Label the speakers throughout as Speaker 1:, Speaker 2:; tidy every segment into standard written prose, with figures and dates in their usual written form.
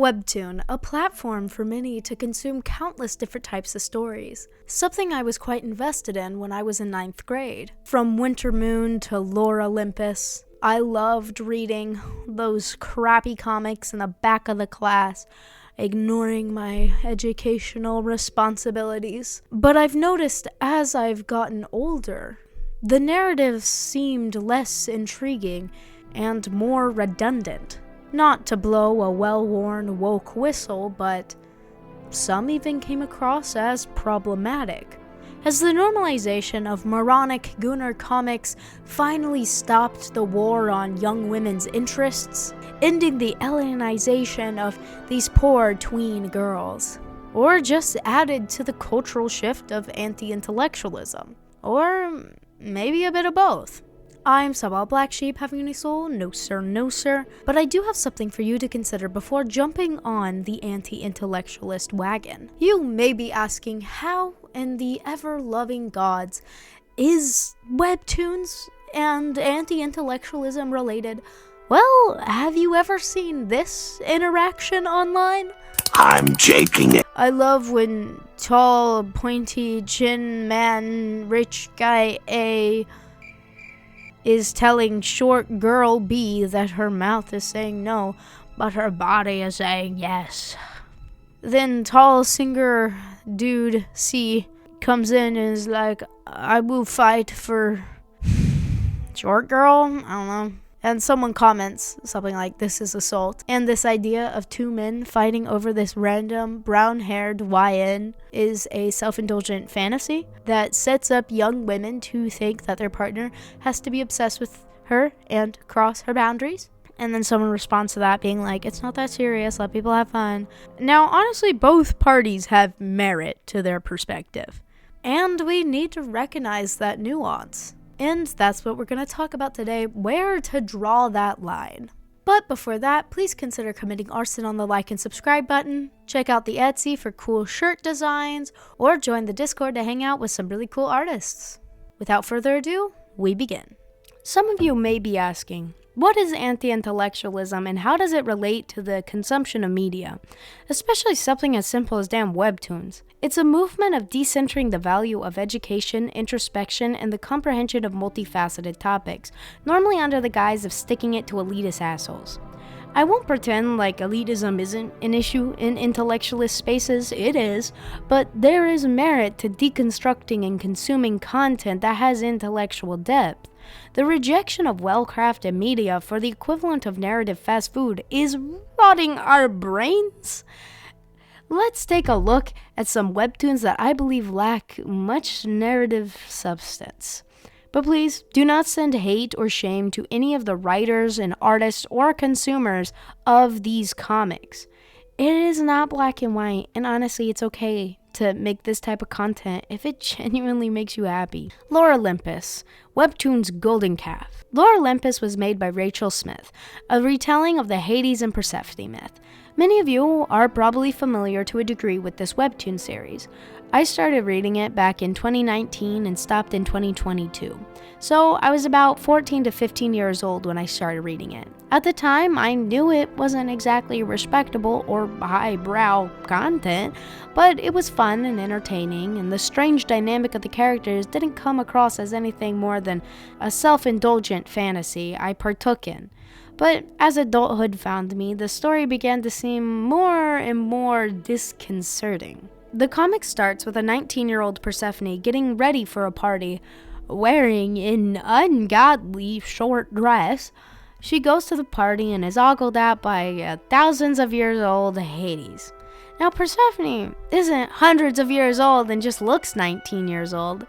Speaker 1: WEBTOON, a platform for many to consume countless different types of stories. Something I was quite invested in when I was in 9th grade. From Winter Moon to Lore Olympus, I loved reading those crappy comics in the back of the class, ignoring my educational responsibilities. But I've noticed as I've gotten older, the narratives seemed less intriguing and more redundant. Not to blow a well-worn woke whistle, but some even came across as problematic. Has the normalization of moronic Gooner comics finally stopped the war on young women's interests, ending the alienization of these poor tween girls? Or just added to the cultural shift of anti-intellectualism? Or maybe a bit of both? I'm Sabal Black Sheep having any soul? No sir, no sir. But I do have something for you to consider before jumping on the anti-intellectualist wagon. You may be asking, how in the ever-loving gods is webtoons and anti-intellectualism related? Well, have you ever seen this interaction online?
Speaker 2: I'm jaking it.
Speaker 1: I love when tall, pointy chin man, rich guy A is telling short girl B that her mouth is saying no, but her body is saying yes. Then tall singer dude C comes in and is like, I will fight for short girl? I don't know. And someone comments something like, this is assault. And this idea of two men fighting over this random brown-haired YN is a self-indulgent fantasy that sets up young women to think that their partner has to be obsessed with her and cross her boundaries. And then someone responds to that being like, it's not that serious, let people have fun. Now, honestly, both parties have merit to their perspective. And we need to recognize that nuance. And that's what we're going to talk about today, where to draw that line. But before that, please consider committing arson on the like and subscribe button, check out the Etsy for cool shirt designs, or join the Discord to hang out with some really cool artists. Without further ado, we begin. Some of you may be asking, what is anti-intellectualism and how does it relate to the consumption of media? Especially something as simple as damn webtoons. It's a movement of decentering the value of education, introspection, and the comprehension of multifaceted topics, normally under the guise of sticking it to elitist assholes. I won't pretend like elitism isn't an issue in intellectualist spaces, it is, but there is merit to deconstructing and consuming content that has intellectual depth. The rejection of well-crafted media for the equivalent of narrative fast food is rotting our brains. Let's take a look at some webtoons that I believe lack much narrative substance. But please, do not send hate or shame to any of the writers and artists or consumers of these comics. It is not black and white, and honestly, it's okay to make this type of content if it genuinely makes you happy. Lore Olympus, Webtoon's Golden Calf. Lore Olympus was made by Rachel Smith, a retelling of the Hades and Persephone myth. Many of you are probably familiar to a degree with this webtoon series. I started reading it back in 2019 and stopped in 2022. So I was about 14 to 15 years old when I started reading it. At the time, I knew it wasn't exactly respectable or highbrow content, but it was fun and entertaining, and the strange dynamic of the characters didn't come across as anything more than a self-indulgent fantasy I partook in. But as adulthood found me, the story began to seem more and more disconcerting. The comic starts with a 19-year-old Persephone getting ready for a party, wearing an ungodly short dress. She goes to the party and is ogled at by thousands of years old Hades. Now Persephone isn't hundreds of years old and just looks 19 years old.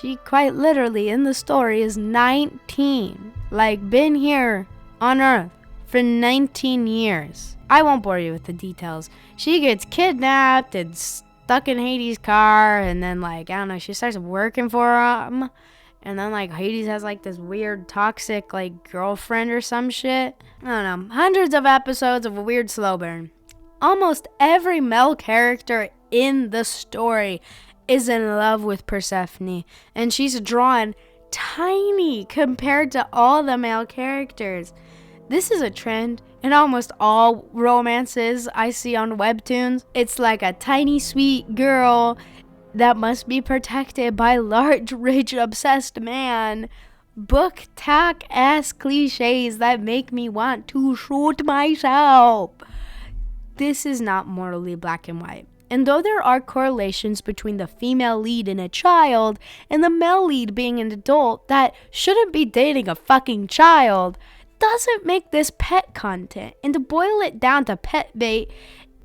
Speaker 1: She quite literally in the story is 19, like been here on Earth for 19 years. I won't bore you with the details. She gets kidnapped and stuck in Hades' car, and then I don't know, she starts working for him, and then Hades has this weird toxic girlfriend or some shit. I don't know. Hundreds of episodes of a weird slow burn. Almost every male character in the story is in love with Persephone, and she's drawn tiny compared to all the male characters. This is a trend In almost all romances I see on webtoons, it's like a tiny sweet girl that must be protected by large, rich, obsessed man. Book tack ass cliches that make me want to shoot myself. This is not morally black and white. And though there are correlations between the female lead in a child and the male lead being an adult that shouldn't be dating a fucking child, doesn't make this pet content. And to boil it down to pet bait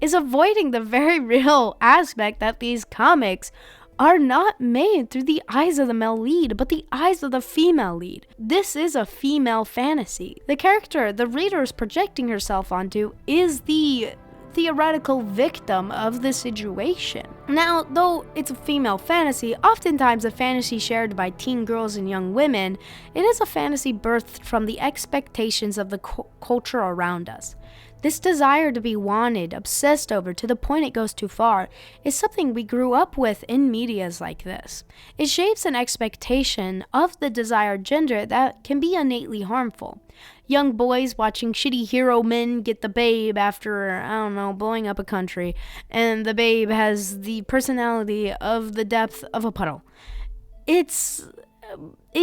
Speaker 1: is avoiding the very real aspect that these comics are not made through the eyes of the male lead, but the eyes of the female lead. This is a female fantasy. The character the reader is projecting herself onto is the theoretical victim of the situation. Now, though it's a female fantasy, oftentimes a fantasy shared by teen girls and young women, it is a fantasy birthed from the expectations of the culture around us. This desire to be wanted, obsessed over to the point it goes too far, is something we grew up with in medias like this. It shapes an expectation of the desired gender that can be innately harmful. Young boys watching shitty hero men get the babe after, blowing up a country, and the babe has the personality of the depth of a puddle. It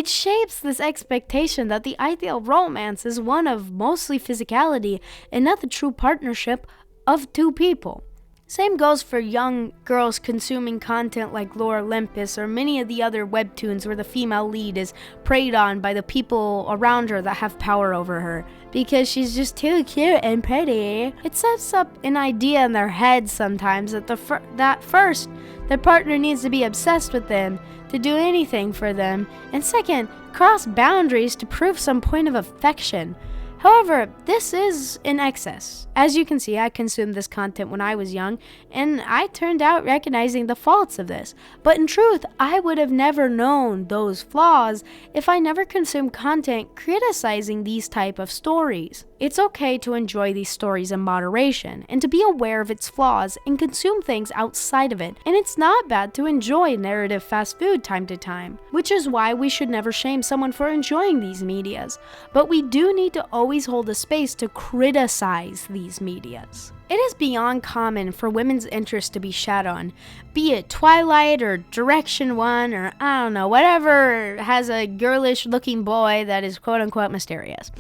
Speaker 1: shapes this expectation that the ideal romance is one of mostly physicality and not the true partnership of two people. Same goes for young girls consuming content like Lore Olympus or many of the other webtoons where the female lead is preyed on by the people around her that have power over her because she's just too cute and pretty. It sets up an idea in their heads sometimes that first, their partner needs to be obsessed with them, to do anything for them, and second, cross boundaries to prove some point of affection. However, this is in excess. As you can see, I consumed this content when I was young, and I turned out recognizing the faults of this. But in truth, I would have never known those flaws if I never consumed content criticizing these type of stories. It's okay to enjoy these stories in moderation, and to be aware of its flaws and consume things outside of it. And it's not bad to enjoy narrative fast food time to time, which is why we should never shame someone for enjoying these medias. But we do need to always hold a space to criticize these medias. It is beyond common for women's interest to be shat on, be it Twilight or Direction 1 or whatever has a girlish looking boy that is quote unquote mysterious.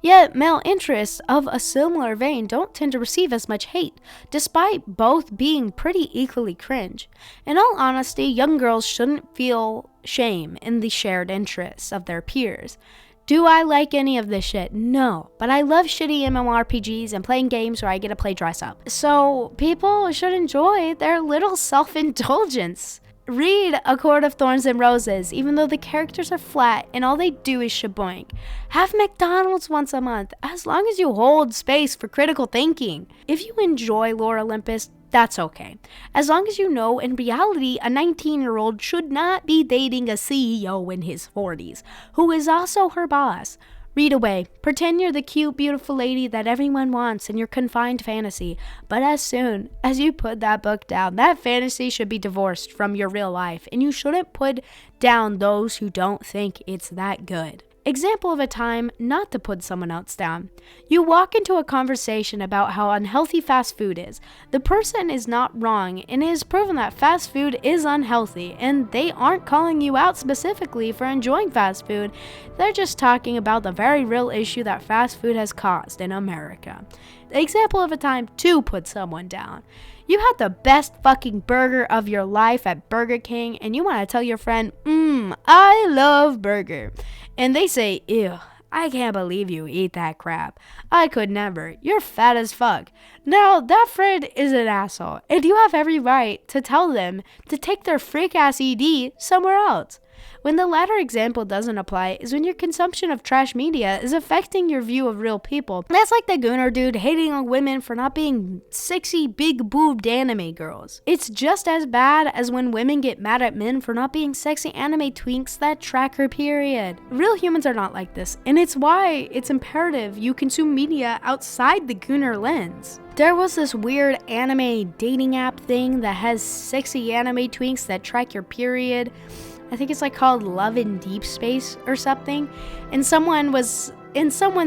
Speaker 1: Yet male interests of a similar vein don't tend to receive as much hate, despite both being pretty equally cringe. In all honesty, young girls shouldn't feel shame in the shared interests of their peers. Do I like any of this shit? No. But I love shitty MMORPGs and playing games where I get to play dress up. So people should enjoy their little self-indulgence. Read A Court of Thorns and Roses, even though the characters are flat and all they do is shaboink. Have McDonald's once a month, as long as you hold space for critical thinking. If you enjoy Lore Olympus, that's okay. As long as you know, in reality, a 19-year-old should not be dating a CEO in his 40s, who is also her boss. Read away. Pretend you're the cute, beautiful lady that everyone wants in your confined fantasy. But as soon as you put that book down, that fantasy should be divorced from your real life, and you shouldn't put down those who don't think it's that good. Example of a time not to put someone else down. You walk into a conversation about how unhealthy fast food is. The person is not wrong, and it is proven that fast food is unhealthy, and they aren't calling you out specifically for enjoying fast food. They're just talking about the very real issue that fast food has caused in America. Example of a time to put someone down. You had the best fucking burger of your life at Burger King, and you want to tell your friend, I love burger. And they say, ew, I can't believe you eat that crap. I could never. You're fat as fuck. Now, that friend is an asshole, and you have every right to tell them to take their freak-ass ED somewhere else. When the latter example doesn't apply is when your consumption of trash media is affecting your view of real people. That's like the Gunnar dude hating on women for not being sexy, big-boobed anime girls. It's just as bad as when women get mad at men for not being sexy anime twinks that track her period. Real humans are not like this, and it's why it's imperative you consume media outside the Gunnar lens. There was this weird anime dating app thing that has sexy anime twinks that track your period. I think it's like called Love in Deep Space or something. And someone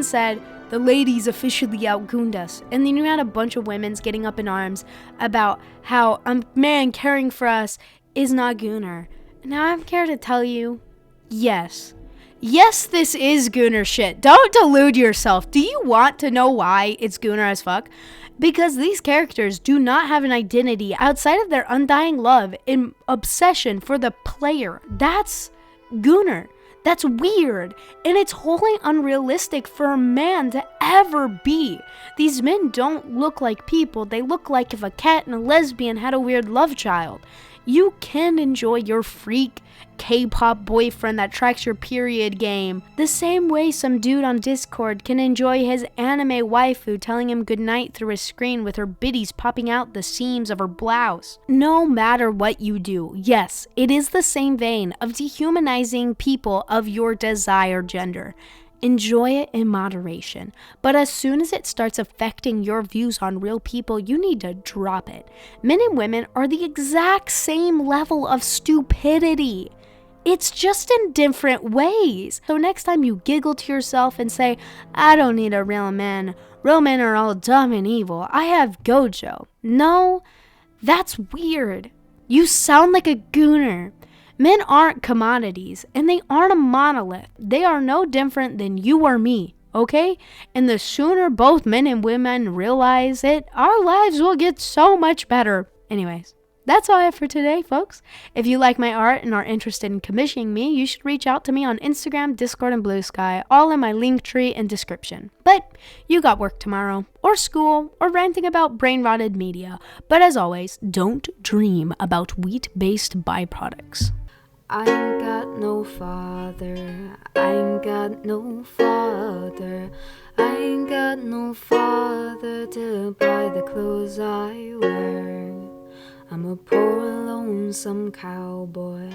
Speaker 1: said, the ladies officially outgooned us. And then you had a bunch of women's getting up in arms about how a man caring for us is not gooner. Now I'm here to tell you, yes, this is gooner shit. Don't delude yourself. Do you want to know why it's gooner as fuck? Because these characters do not have an identity outside of their undying love and obsession for the player. That's gooner. That's weird. And it's wholly unrealistic for a man to ever be. These men don't look like people. They look like if a cat and a lesbian had a weird love child. You can enjoy your freak K-pop boyfriend that tracks your period game the same way some dude on Discord can enjoy his anime waifu telling him goodnight through a screen with her biddies popping out the seams of her blouse. No matter what you do, yes, it is the same vein of dehumanizing people of your desired gender. Enjoy it in moderation, but as soon as it starts affecting your views on real people, you need to drop it. Men and women are the exact same level of stupidity. It's just in different ways. So next time you giggle to yourself and say, I don't need a real man. Real men are all dumb and evil. I have Gojo. No, that's weird. You sound like a gooner. Men aren't commodities, and they aren't a monolith. They are no different than you or me, okay? And the sooner both men and women realize it, our lives will get so much better. Anyways, that's all I have for today, folks. If you like my art and are interested in commissioning me, you should reach out to me on Instagram, Discord, and Blue Sky, all in my link tree and description. But you got work tomorrow, or school, or ranting about brain-rotted media. But as always, don't dream about wheat-based byproducts. I ain't got no father, I ain't got no father, I ain't got no father to buy the clothes I wear. I'm a poor lonesome cowboy.